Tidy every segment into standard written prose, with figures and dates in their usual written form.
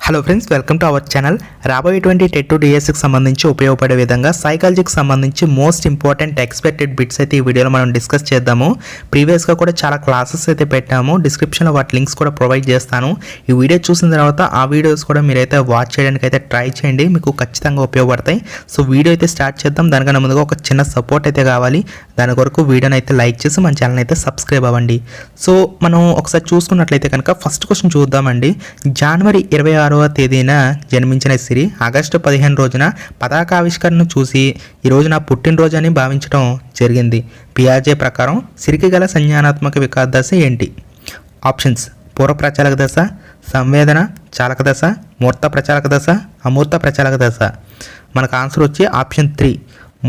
Hello friends, welcome to our channel. రాబోయేటువంటి TET to డిఎస్సికి సంబంధించి ఉపయోగపడే విధంగా సైకాలజీకి సంబంధించి మోస్ట్ ఇంపార్టెంట్ ఎక్స్పెక్టెడ్ బిట్స్ అయితే ఈ వీడియోలో మనం డిస్కస్ చేద్దాము. ప్రీవియస్గా కూడా చాలా క్లాసెస్ అయితే పెట్టాము. డిస్క్రిప్షన్లో వాటి లింక్స్ కూడా ప్రొవైడ్ చేస్తాను. ఈ వీడియో చూసిన తర్వాత ఆ వీడియోస్ కూడా మీరైతే వాచ్ చేయడానికి అయితే ట్రై చేయండి, మీకు ఖచ్చితంగా ఉపయోగపడతాయి. సో వీడియో అయితే స్టార్ట్ చేద్దాం. దానికన్నా ముందుగా ఒక చిన్న సపోర్ట్ అయితే కావాలి. దాని కొరకు వీడియోని అయితే లైక్ చేసి మన ఛానల్ అయితే సబ్స్క్రైబ్ అవ్వండి. సో మనం ఒకసారి చూసుకున్నట్లయితే కనుక ఫస్ట్ క్వశ్చన్ చూద్దామండి. జనవరి 26వ తేదీన జన్మించిన సిరి ఆగస్టు 15 రోజున పతాకావిష్కరణను చూసి ఈ రోజు నా పుట్టినరోజు అని భావించడం జరిగింది. పియాజే ప్రకారం సిరికి గల సంజ్ఞానాత్మక వికాస దశ ఏంటి? ఆప్షన్స్: పూర్వ ప్రచాలక దశ, సంవేదన చాలక దశ, మూర్త ప్రచాలక దశ, అమూర్త ప్రచాలక దశ. మనకు ఆన్సర్ వచ్చి ఆప్షన్ 3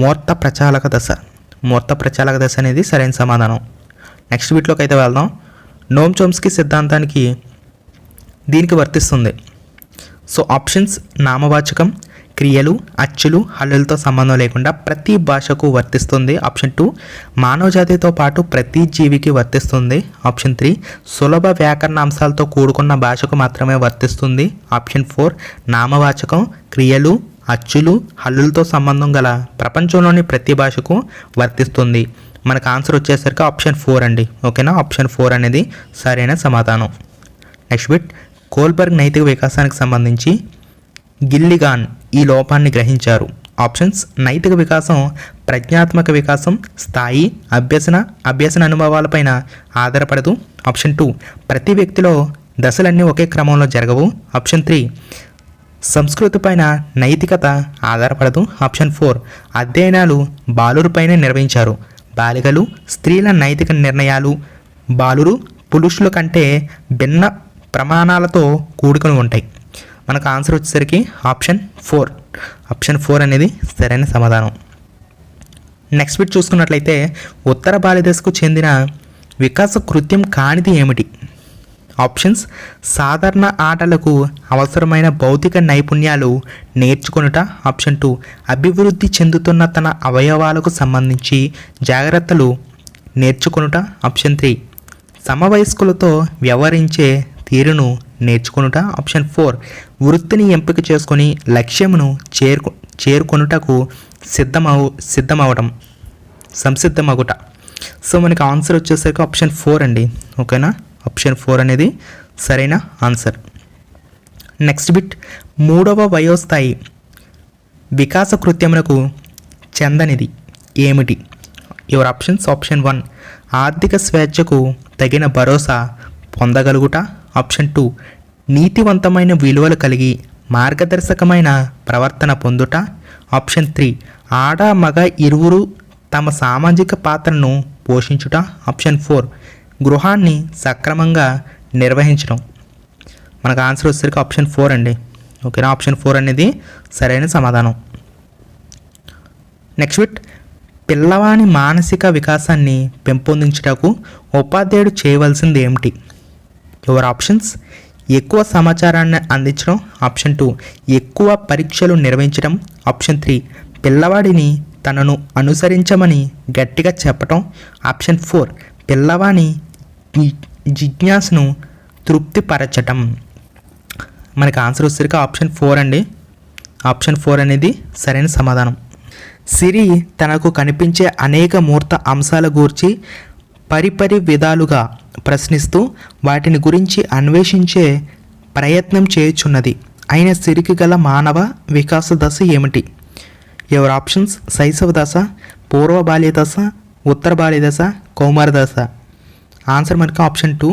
మూర్త ప్రచాలక దశ. మూర్త ప్రచాలక దశ అనేది సరైన సమాధానం. నెక్స్ట్ వీటిలోకి అయితే వెళ్దాం. నోమ్ చోమ్స్కీ సిద్ధాంతానికి దీనికి వర్తిస్తుంది. సో ఆప్షన్స్: నామవాచకం, క్రియలు, అచ్చులు, హల్లులతో సంబంధం లేకుండా ప్రతి భాషకు వర్తిస్తుంది. ఆప్షన్ 2 మానవ జాతితో పాటు ప్రతి జీవికి వర్తిస్తుంది. ఆప్షన్ 3 సులభ వ్యాకరణ అంశాలతో కూడుకున్న భాషకు మాత్రమే వర్తిస్తుంది. ఆప్షన్ 4 నామవాచకం, క్రియలు, అచ్చులు, హల్లులతో సంబంధం గల ప్రపంచంలోని ప్రతి భాషకు వర్తిస్తుంది. మనకు ఆన్సర్ వచ్చేసరికి ఆప్షన్ 4 అండి. ఓకేనా, ఆప్షన్ 4 అనేది సరైన సమాధానం. నెక్స్ట్ బిట్: కోల్బర్గ్ నైతిక వికాసానికి సంబంధించి గిల్లిగాన్ ఈ లోపాన్ని గ్రహించారు. ఆప్షన్స్: నైతిక వికాసం ప్రజ్ఞాత్మక వికాసం స్థాయి అభ్యసన అనుభవాలపైన ఆధారపడదు. ఆప్షన్ 2 ప్రతి వ్యక్తిలో దశలన్నీ ఒకే క్రమంలో జరగవు. ఆప్షన్ 3 సంస్కృతి పైన నైతికత ఆధారపడదు. ఆప్షన్ 4 అధ్యయనాలు బాలురుపైనే నిర్వహించారు. బాలికలు, స్త్రీల నైతిక నిర్ణయాలు బాలురు పురుషుల కంటే భిన్న ప్రమాణాలతో కూడుకొని ఉంటాయి. మనకు ఆన్సర్ వచ్చేసరికి ఆప్షన్ 4. ఆప్షన్ 4 అనేది సరైన సమాధానం. నెక్స్ట్ బిట్ చూసుకున్నట్లయితే ఉత్తర బాల్యదశకు చెందిన వికాస కృత్యం కానిది ఏమిటి? ఆప్షన్స్: సాధారణ ఆటలకు అవసరమైన భౌతిక నైపుణ్యాలు నేర్చుకొనుట. ఆప్షన్ 2 అభివృద్ధి చెందుతున్న తన అవయవాలకు సంబంధించి జాగ్రత్తలు నేర్చుకొనుట. ఆప్షన్ 3 సమవయస్కులతో వ్యవహరించే తీరును నేర్చుకొనుట. ఆప్షన్ 4 వృత్తిని ఎంపిక చేసుకొని లక్ష్యమును చేరుకొనుటకు సంసిద్ధమగుట. సో మనకి ఆన్సర్ వచ్చేసరికి ఆప్షన్ 4 అండి. ఓకేనా, ఆప్షన్ 4 అనేది సరైన ఆన్సర్. నెక్స్ట్ బిట్: 3వ వయోస్థాయి వికాస కృత్యమునకు చెందనిది ఏమిటి? యువర్ ఆప్షన్స్: ఆప్షన్ 1 ఆర్థిక స్వేచ్ఛకు తగిన భరోసా పొందగలుగుట. ఆప్షన్ 2 నీతివంతమైన విలువలు కలిగి మార్గదర్శకమైన ప్రవర్తన పొందుట. ఆప్షన్ 3 ఆడ మగ ఇరువురు తమ సామాజిక పాత్రను పోషించుట. ఆప్షన్ 4 గృహాన్ని సక్రమంగా నిర్వహించడం. మనకు ఆన్సర్ వచ్చేసరికి ఆప్షన్ 4 అండి. ఓకేనా, ఆప్షన్ 4 అనేది సరైన సమాధానం. నెక్స్ట్ బిట్: పిల్లవాని మానసిక వికాసాన్ని పెంపొందించుటకు ఉపాధ్యాయుడు చేయవలసింది ఏమిటి? యువర్ ఆప్షన్స్: ఎక్కువ సమాచారాన్ని అందించడం. ఆప్షన్ 2 ఎక్కువ పరీక్షలు నిర్వహించడం. ఆప్షన్ 3 పిల్లవాడిని తనను అనుసరించమని గట్టిగా చెప్పటం. ఆప్షన్ 4 పిల్లవాని జిజ్ఞాసను తృప్తిపరచటం. మనకి ఆన్సర్ వచ్చేసరికి ఆప్షన్ 4 అండి. ఆప్షన్ 4 అనేది సరైన సమాధానం. సిరి తనకు కనిపించే అనేక మూర్త అంశాల గూర్చి పరిపరి విధాలుగా ప్రశ్నిస్తూ వాటిని గురించి అన్వేషించే ప్రయత్నం చేయుచున్నది. అయిన సిరికి గల మానవ వికాస దశ ఏమిటి? యువర్ ఆప్షన్స్: శైశవ దశ, పూర్వ బాల్య దశ, ఉత్తర బాల్య దశ, కౌమార దశ. ఆన్సర్ మనకి ఆప్షన్ 2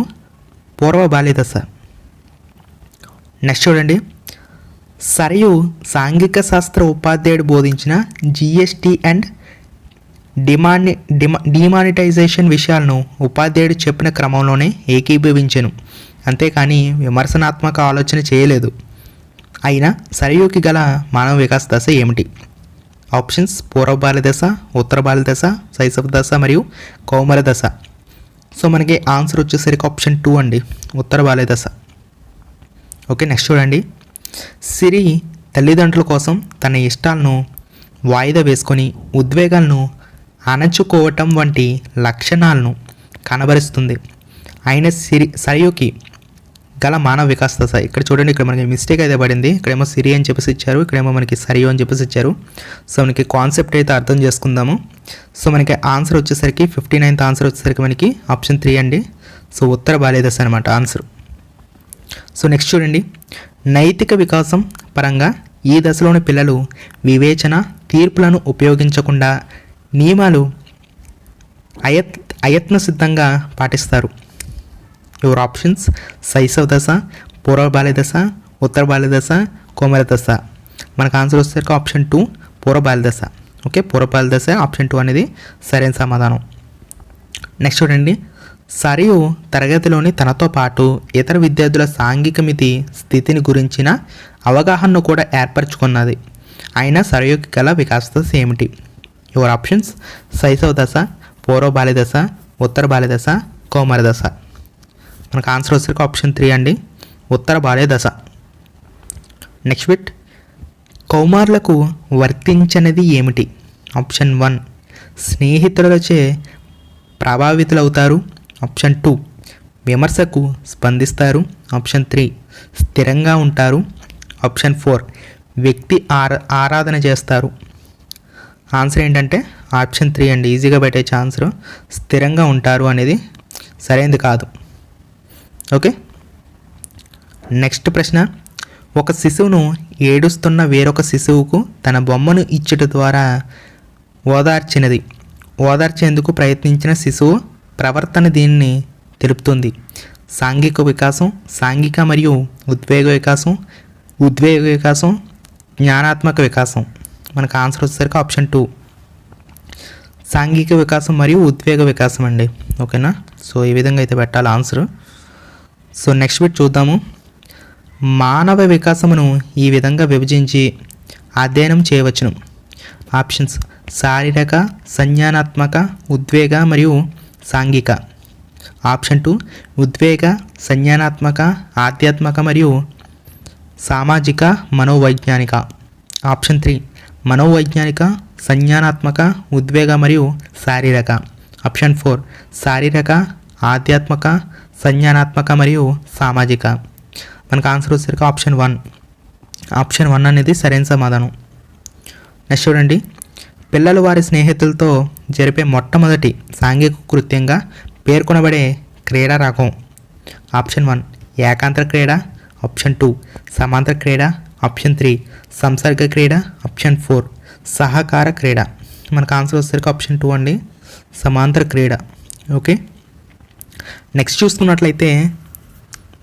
పూర్వ బాల్య దశ. నెక్స్ట్ చూడండి. సరియు సాంఘిక శాస్త్ర ఉపాధ్యాయుడు బోధించిన జిఎస్టీ అండ్ డిమానిటైజేషన్ విషయాలను ఉపాధ్యాయుడు చెప్పిన క్రమంలోనే ఏకీభవించెను, అంతేకాని విమర్శనాత్మక ఆలోచన చేయలేదు. అయినా సరయుకి గల మానవ వికాస దశ ఏమిటి? ఆప్షన్స్: పూర్వ బాల్య దశ, ఉత్తర బాల్య దశ, శైశవ దశ మరియు కౌమార దశ. సో మనకి ఆన్సర్ వచ్చేసరికి ఆప్షన్ 2 అండి, ఉత్తర బాల్య దశ. ఓకే, నెక్స్ట్ చూడండి. సిరి తల్లిదండ్రుల కోసం తన ఇష్టాలను వాయిదా వేసుకొని ఉద్వేగాలను అణచుకోవటం వంటి లక్షణాలను కనబరుస్తుంది. అయిన సరయుకి గల మానవ వికాస దశ. ఇక్కడ చూడండి, ఇక్కడ మనకి మిస్టేక్ అయితే పడింది. ఇక్కడేమో సిరి అని చెప్పేసి ఇచ్చారు, ఇక్కడేమో మనకి సరియో అని చెప్పేసి ఇచ్చారు. సో మనకి కాన్సెప్ట్ అయితే అర్థం చేసుకుందాము. సో మనకి ఆన్సర్ వచ్చేసరికి 59th ఆన్సర్ వచ్చేసరికి మనకి ఆప్షన్ 3 అండి. సో ఉత్తర బాల్య దశ అనమాట ఆన్సర్. సో నెక్స్ట్ చూడండి, నైతిక వికాసం పరంగా ఈ దశలోని పిల్లలు వివేచన తీర్పులను ఉపయోగించకుండా నియమాలు అయత్నసిద్ధంగా పాటిస్తారు. యువర్ ఆప్షన్స్ శైశవ దశ, పూర్వ బాల్య దశ, ఉత్తర బాల్య దశ, కోమల దశ. మనకు ఆన్సర్ వచ్చేసరికి ఆప్షన్ 2 పూర్వ బాల్య దశ. ఓకే, పూర్వ బాల్య దశ ఆప్షన్ 2 అనేది సరైన సమాధానం. నెక్స్ట్ చూడండి, సరియు తరగతిలోని తనతో పాటు ఇతర విద్యార్థుల సాంఘిక మితి స్థితిని గురించిన అవగాహనను కూడా ఏర్పరచుకున్నది. అయినా సరయుకి గల వికాస దశ ఏమిటి? యువర్ ఆప్షన్స్ శైశవ దశ, పూర్వ బాల్య దశ, ఉత్తర బాల్య దశ, కౌమార దశ. మనకు ఆన్సర్ వచ్చేసరికి ఆప్షన్ 3 అండి, ఉత్తర బాల్య దశ. నెక్స్ట్ బిట్, కౌమారులకు వర్తించనిది ఏమిటి? ఆప్షన్ 1 స్నేహితులచే ప్రభావితులవుతారు. ఆప్షన్ 2 విమర్శకు స్పందిస్తారు. ఆప్షన్ 3 స్థిరంగా ఉంటారు. ఆప్షన్ 4 వ్యక్తి ఆరాధన చేస్తారు. ఆన్సర్ ఏంటంటే ఆప్షన్ 3 అండి. ఈజీగా పెట్టేచ్చే ఆన్సర్. స్థిరంగా ఉంటారు అనేది సరైనది కాదు. ఓకే, నెక్స్ట్ ప్రశ్న, ఒక శిశువును ఏడుస్తున్న వేరొక శిశువుకు తన బొమ్మను ఇచ్చుట ద్వారా ఓదార్చేందుకు ప్రయత్నించిన శిశువు ప్రవర్తన దీనిని తెలుపుతుంది. సాంఘిక వికాసం, సాంఘిక మరియు ఉద్వేగ వికాసం, జ్ఞానాత్మక వికాసం. మనకు ఆన్సర్ వచ్చేసరికి ఆప్షన్ 2 సాంఘిక వికాసం మరియు ఉద్వేగ వికాసం అండి. ఓకేనా, సో ఈ విధంగా అయితే పెట్టాలి ఆన్సర్. సో నెక్స్ట్ బిట్ చూద్దాము. మానవ వికాసమును ఈ విధంగా విభజించి అధ్యయనం చేయవచ్చును. ఆప్షన్స్ శారీరక, సంజ్ఞానాత్మక, ఉద్వేగ మరియు సాంఘిక. ఆప్షన్ 2 ఉద్వేగ, సంజ్ఞానాత్మక, ఆధ్యాత్మిక మరియు సామాజిక, మనోవైజ్ఞానిక. ఆప్షన్ 3 మనోవైజ్ఞానిక, సంజ్ఞానాత్మక, ఉద్వేగ మరియు శారీరక. ఆప్షన్ 4 శారీరక, ఆధ్యాత్మిక, సంజ్ఞానాత్మక మరియు సామాజిక. మనకు ఆన్సర్ వచ్చేసరికి ఆప్షన్ 1. ఆప్షన్ 1 అనేది సరైన సమాధానం. నెక్స్ట్ చూడండి, పిల్లలు వారి స్నేహితులతో జరిపే మొట్టమొదటి సాంఘిక కృత్యంగా పేర్కొనబడే క్రీడా రకం. ఆప్షన్ 1 ఏకాంతర క్రీడ. ఆప్షన్ 2 సమాంతర క్రీడ. ఆప్షన్ 3 సంసర్గ క్రీడ. ఆప్షన్ 4 సహకార క్రీడ. మనకు ఆన్సర్ వచ్చేసరికి ఆప్షన్ 2 అండి, సమాంతర క్రీడ. ఓకే, నెక్స్ట్ చూసుకున్నట్లయితే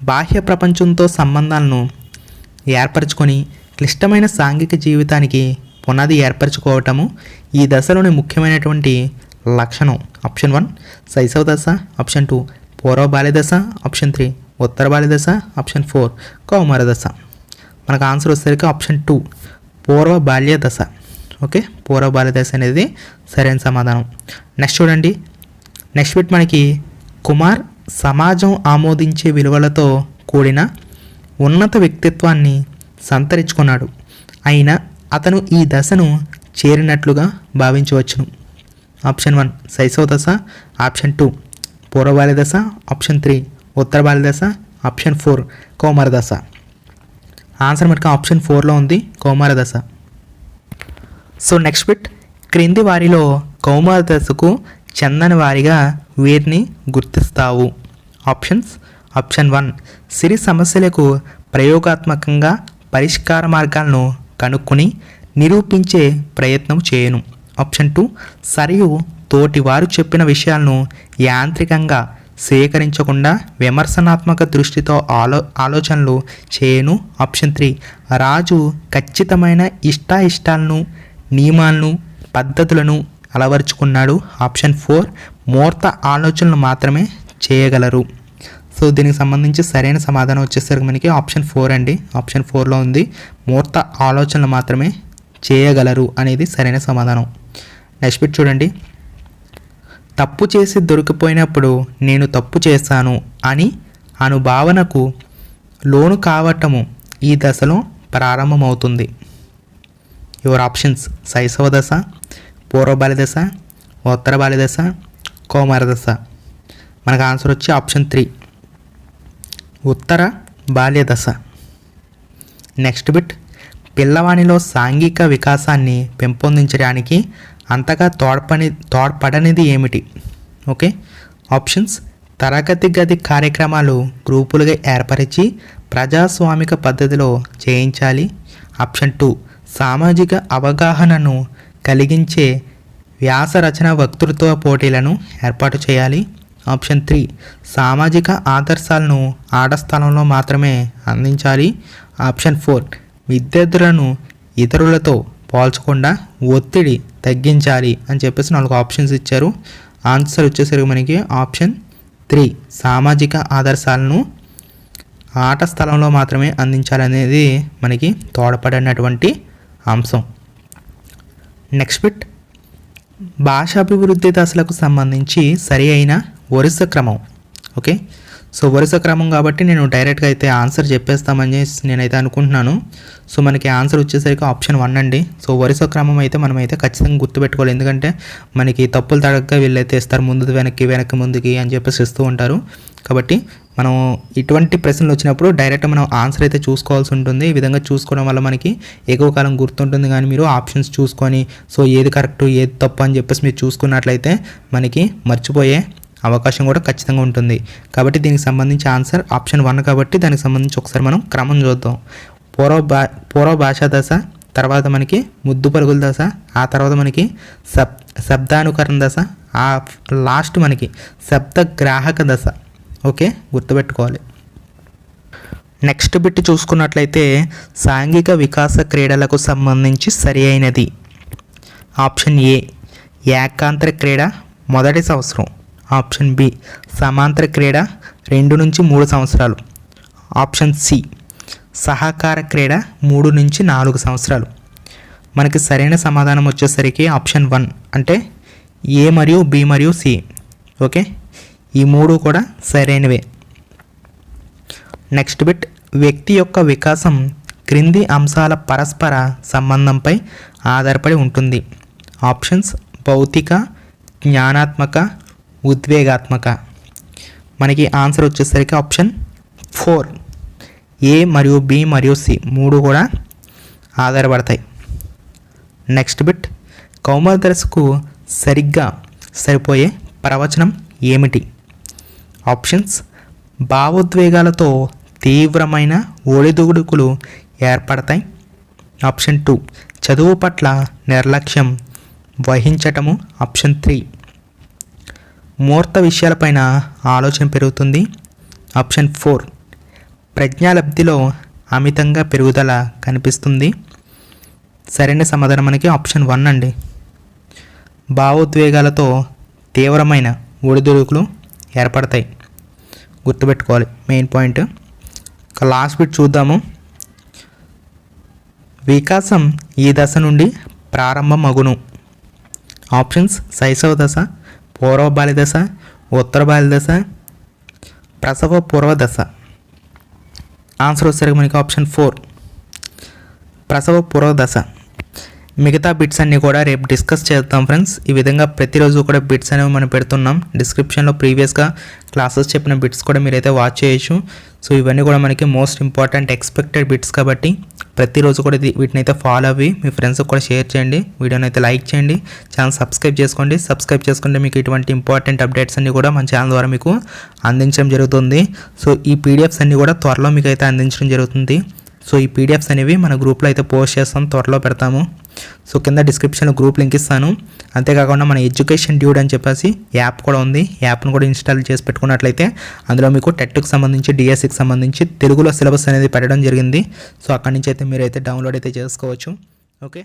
బాహ్య ప్రపంచంతో సంబంధాలను ఏర్పరచుకొని క్లిష్టమైన సాంఘిక జీవితానికి పునాది ఏర్పరచుకోవటము ఈ దశలోని ముఖ్యమైనటువంటి లక్షణం. ఆప్షన్ 1 శైశవ దశ. ఆప్షన్ 2 పూర్వ బాల్య దశ. ఆప్షన్ 3 ఉత్తర బాల్య దశ. ఆప్షన్ 4 కౌమార దశ. మనకు ఆన్సర్ వచ్చేసరికి ఆప్షన్ 2 పూర్వ బాల్య దశ. ఓకే, పూర్వ బాల్య దశ అనేది సరైన సమాధానం. నెక్స్ట్ చూడండి, నెక్స్ట్ బిట్ మనకి కుమార్ సమాజం ఆమోదించే విలువలతో కూడిన ఉన్నత వ్యక్తిత్వాన్ని సంతరించుకున్నాడు. అయినా అతను ఈ దశను చేరినట్లుగా భావించవచ్చును. ఆప్షన్ 1 శైశవ దశ. ఆప్షన్ 2 పూర్వ బాల్య దశ. ఆప్షన్ 3 ఉత్తర బాల్య దశ. ఆప్షన్ 4 కౌమార దశ. ఆన్సర్ మనకి ఆప్షన్ 4లో ఉంది, కౌమార దశ. సో నెక్స్ట్ బిట్, క్రింది వారిలో కౌమార దశకు చెందని వారిగా వీరిని గుర్తిస్తావు. ఆప్షన్స్ ఆప్షన్ 1 సిరి సమస్యలకు ప్రయోగాత్మకంగా పరిష్కార మార్గాలను కనుక్కొని నిరూపించే ప్రయత్నం చేయను. ఆప్షన్ 2 సరియు తోటి వారు చెప్పిన విషయాలను యాంత్రికంగా సేకరించకుండా విమర్శనాత్మక దృష్టితో ఆలోచనలు చేయను. ఆప్షన్ 3 రాజు ఖచ్చితమైన ఇష్టాలను, నియమాలను, పద్ధతులను అలవర్చుకున్నాడు. ఆప్షన్ 4 మూర్త ఆలోచనలు మాత్రమే చేయగలరు. సో దీనికి సంబంధించి సరైన సమాధానం వచ్చేసరికి మనకి ఆప్షన్ 4 అండి. ఆప్షన్ 4లో ఉంది, మూర్త ఆలోచనలు మాత్రమే చేయగలరు అనేది సరైన సమాధానం. నెక్స్ట్ బిట్ చూడండి, తప్పు చేసి దొరికిపోయినప్పుడు నేను తప్పు చేశాను అని అనుభావనకు లోను కావటము ఈ దశలో ప్రారంభమవుతుంది. యువర్ ఆప్షన్స్ శైశవ దశ, పూర్వ బాల్య దశ, ఉత్తర బాల్య దశ, కౌమార దశ. మనకు ఆన్సర్ వచ్చి ఆప్షన్ 3 ఉత్తర బాల్య దశ. నెక్స్ట్ బిట్, పిల్లవానిలో సాంఘిక వికాసాన్ని పెంపొందించడానికి అంతగా తోడ్పడనిది ఏమిటి? ఓకే, ఆప్షన్స్: తరగతి గది కార్యక్రమాలు గ్రూపులుగా ఏర్పరిచి ప్రజాస్వామిక పద్ధతిలో చేయించాలి. ఆప్షన్ 2, సామాజిక అవగాహనను కలిగించే వ్యాస రచన వక్తృత్వ పోటీలను ఏర్పాటు చేయాలి. ఆప్షన్ 3, సామాజిక ఆదర్శాలను ఆట స్థలంలో మాత్రమే అందించాలి. ఆప్షన్ 4, విద్యార్థులను ఇతరులతో పోల్చకుండా ఒత్తిడి తగ్గించాలి అని చెప్పేసి 4 ఆప్షన్స్ ఇచ్చారు. ఆన్సర్ వచ్చేసరికి మనకి ఆప్షన్ 3, సామాజిక ఆదర్శాలను ఆట స్థలంలో మాత్రమే అందించాలనేది మనకి తోడ్పడినటువంటి అంశం. నెక్స్ట్ బిట్, భాషాభివృద్ధి దశలకు సంబంధించి సరి అయిన వరుస క్రమం. ఓకే, సో వరుస క్రమం కాబట్టి నేను డైరెక్ట్గా అయితే ఆన్సర్ చెప్పేస్తామని నేనైతే అనుకుంటున్నాను. సో మనకి ఆన్సర్ వచ్చేసరికి ఆప్షన్ 1 అండి. సో వరుస క్రమం అయితే మనమైతే ఖచ్చితంగా గుర్తుపెట్టుకోవాలి, ఎందుకంటే మనకి తప్పులు తడగగా వీళ్ళైతే ఇస్తారు, ముందు వెనక్కి ముందుకి అని చెప్పేసి ఇస్తూ ఉంటారు. కాబట్టి మనం ఇటువంటి ప్రశ్నలు వచ్చినప్పుడు డైరెక్ట్ మనం ఆన్సర్ అయితే చూసుకోవాల్సి ఉంటుంది. ఈ విధంగా చూసుకోవడం వల్ల మనకి ఎక్కువ కాలం గుర్తుంటుంది. కానీ మీరు ఆప్షన్స్ చూసుకొని సో ఏది కరెక్ట్ ఏది తప్పు అని చెప్పేసి మీరు చూసుకున్నట్లయితే మనకి మర్చిపోయే అవకాశం కూడా ఖచ్చితంగా ఉంటుంది. కాబట్టి దీనికి సంబంధించి ఆన్సర్ ఆప్షన్ 1 కాబట్టి దానికి సంబంధించి ఒకసారి మనం క్రమం చూద్దాం. పూర్వ భాషా దశ, తర్వాత మనకి ముద్దు పరుగుల దశ, ఆ తర్వాత మనకి శబ్దానుకరణ దశ, ఆ లాస్ట్ మనకి శబ్దగ్రాహక దశ. ఓకే, గుర్తుపెట్టుకోవాలి. నెక్స్ట్ బిట్ చూసుకున్నట్లయితే సాంఘిక వికాస క్రీడలకు సంబంధించి సరి అయినది. ఆప్షన్ ఏ, ఏకాంతర క్రీడ మొదటి సంవత్సరం. ఆప్షన్ బి, సమాంతర క్రీడ 2 నుంచి 3 సంవత్సరాలు. ఆప్షన్ సి, సహకార క్రీడ 3 నుంచి 4 సంవత్సరాలు. మనకి సరైన సమాధానం వచ్చేసరికి ఆప్షన్ 1 అంటే ఏ మరియు బి మరియు సి. ఓకే, ఈ 3 కూడా సరైనవే. నెక్స్ట్ బిట్, వ్యక్తి యొక్క వికాసం క్రింది అంశాల పరస్పర సంబంధంపై ఆధారపడి ఉంటుంది. ఆప్షన్స్: భౌతిక, జ్ఞానాత్మక, ఉద్వేగాత్మక. మనకి ఆన్సర్ వచ్చేసరికి ఆప్షన్ 4, ఏ మరియు బి మరియు సి 3 కూడా ఆధారపడతాయి. నెక్స్ట్ బిట్, కౌమార దశకు సరిగ్గా సరిపోయే ప్రవచనం ఏమిటి? ఆప్షన్స్: భావోద్వేగాలతో తీవ్రమైన ఒడిదుడుకులు ఏర్పడతాయి. ఆప్షన్ 2, చదువు పట్ల నిర్లక్ష్యం వహించటము. ఆప్షన్ 3, మూర్త విషయాలపైన ఆలోచన పెరుగుతుంది. ఆప్షన్ 4, ప్రజ్ఞాలబ్ధిలో అమితంగా పెరుగుదల కనిపిస్తుంది. సరైన సమాధానం మనకి ఆప్షన్ 1 అండి. భావోద్వేగాలతో తీవ్రమైన ఒడిదుడుకులు ఏర్పడతాయి, గుర్తుపెట్టుకోవాలి మెయిన్ పాయింట్. లాస్ట్ బిట్ చూద్దాము. వికాసం ఈ దశ నుండి ప్రారంభమగును. ఆప్షన్స్: శైశవ దశ, పూర్వ బాల్య దశ, ఉత్తర బాల్య దశ, ప్రసవ పూర్వ దశ. ఆన్సర్ వచ్చేసరికి మనకి ఆప్షన్ 4, ప్రసవ పూర్వ దశ. మిగతా బిట్స్ అన్నీ కూడా రేపు డిస్కస్ చేద్దాం ఫ్రెండ్స్. ఈ విధంగా ప్రతిరోజు కూడా బిట్స్ అనేవి మనం పెడుతున్నాం. డిస్క్రిప్షన్లో ప్రీవియస్గా క్లాసెస్ చెప్పిన బిట్స్ కూడా మీరైతే వాచ్ చేయొచ్చు. సో ఇవన్నీ కూడా మనకి మోస్ట్ ఇంపార్టెంట్ ఎక్స్పెక్టెడ్ బిట్స్ కాబట్టి ప్రతిరోజు కూడా వీటిని అయితే ఫాలో అవ్వి మీ ఫ్రెండ్స్కి కూడా షేర్ చేయండి. వీడియోని అయితే లైక్ చేయండి, ఛానల్ సబ్స్క్రైబ్ చేసుకోండి. సబ్స్క్రైబ్ చేసుకుంటే మీకు ఇటువంటి ఇంపార్టెంట్ అప్డేట్స్ అన్నీ కూడా మన ఛానల్ ద్వారా మీకు అందించడం జరుగుతుంది. సో ఈ పీడిఎఫ్స్ అన్నీ కూడా త్వరలో మీకు అయితే అందించడం జరుగుతుంది. సో ఈ పీడిఎఫ్స్ అనేవి మన గ్రూప్లో అయితే పోస్ట్ చేస్తాం, త్వరలో పెడతాము. సో కింద డిస్క్రిప్షన్లో గ్రూప్ లింక్ ఇస్తాను. అంతేకాకుండా మన ఎడ్యుకేషన్ డ్యూడ్ అని చెప్పేసి యాప్ కూడా ఉంది. యాప్ను కూడా ఇన్స్టాల్ చేసి పెట్టుకున్నట్లయితే అందులో మీకు టెట్కి సంబంధించి డిఎస్సికి సంబంధించి తెలుగులో సిలబస్ అనేది పెట్టడం జరిగింది. సో అక్కడి నుంచి అయితే మీరైతే డౌన్లోడ్ అయితే చేసుకోవచ్చు. ఓకే.